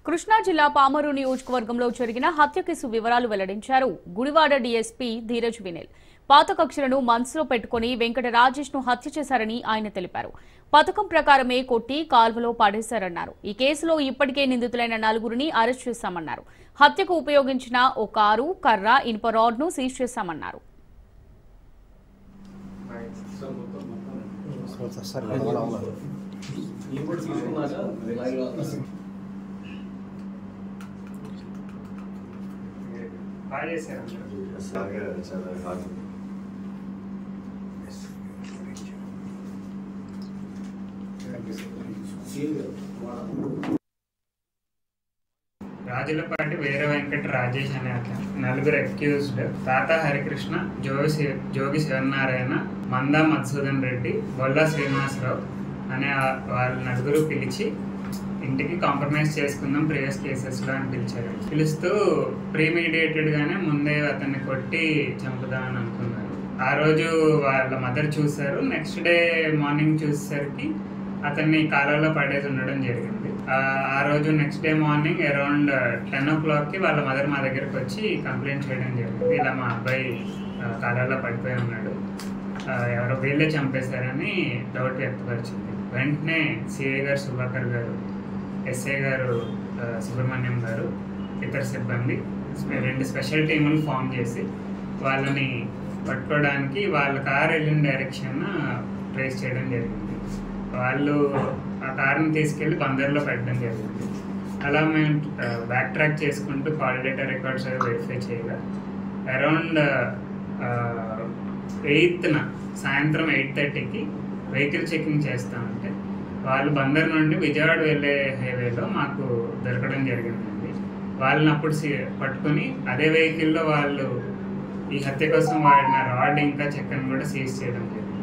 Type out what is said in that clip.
కృష్ణా జిల్లా పామరు నియోజకవర్గంలో జరిగిన హత్య కేసు వివరాలు వెల్లడించారు గుడివాడ డీఎస్పీ ధీరజ్ వినేల్. పాత కక్షలను మనసులో పెట్టుకుని వెంకట రాజేష్ ను హత్య చేశారని ఆయన తెలిపారు. పథకం ప్రకారమే కొట్టి కాల్వలో పడేశారన్నారు. ఈ కేసులో ఇప్పటికే నిందితులైన 4గురిని అరెస్ట్ చేశామన్నారు. హత్యకు ఉపయోగించిన ఓ కారు, కర్ర, ఇనుప రాడ్ ను సీజ్ చేశామన్నారు. రాజులపాటి వీర వెంకట రాజేష్ అనే అతను, 4 అక్యూజ్డ్ తాత హరికృష్ణ, జోగి శివనారాయణ, మందా మధుసూదన్ రెడ్డి, బొల్లా శ్రీనివాసరావు అనే వాళ్ళు 4 పిలిచి ఇంటికి కాంప్రమైజ్ చేసుకుందాం ప్రీవియస్ కేసెస్లో అని పిలిచారు. పిలుస్తూ ప్రీమీడియేటెడ్ గానే ముందే అతన్ని కొట్టి చంపుదామని అనుకున్నారు. ఆ రోజు వాళ్ళ మదర్ చూశారు. నెక్స్ట్ డే మార్నింగ్ చూసేసరికి అతన్ని కాలువలో పడేసి ఉండడం జరిగింది. ఆ రోజు నెక్స్ట్ డే మార్నింగ్ అరౌండ్ 10 o'clockకి వాళ్ళ మదర్ మా దగ్గరకు వచ్చి కంప్లైంట్ చేయడం జరిగింది. ఇలా మా అబ్బాయి కాలువలో పడిపోయి ఉన్నాడు, ఎవరో వీళ్ళే చంపేశారని డౌట్ వ్యక్తపరిచింది. వెంటనే సిఐ గారు సుభాకర్ గారు, ఎస్ఐ గారు సుబ్రహ్మణ్యం గారు, ఇతర సిబ్బంది 2 స్పెషల్ టీములు ఫామ్ చేసి వాళ్ళని పట్టుకోవడానికి వాళ్ళ కార్ వెళ్ళిన డైరెక్షన్ ట్రేస్ చేయడం జరిగింది. వాళ్ళు ఆ కార్ని తీసుకెళ్ళి బందర్లో పెట్టడం జరిగింది. అలా మేము బ్యాక్ ట్రాక్ చేసుకుంటూ కాల్ డేటా రికార్డ్స్ అవి వెరిఫై చేయగా అరౌండ్ 8th సాయంత్రం 8:30కి వెహికల్ చెకింగ్ చేస్తామంటే వాళ్ళు బందర్ నుండి విజయవాడ వెళ్ళే హైవేలో మాకు దొరకడం జరిగిందండి. వాళ్ళని అప్పుడు పట్టుకొని అదే వెహికల్లో వాళ్ళు ఈ హత్య కోసం వాడిన రాడ్ ఇంకా చెక్కను కూడా సీజ్ చేయడం జరిగింది.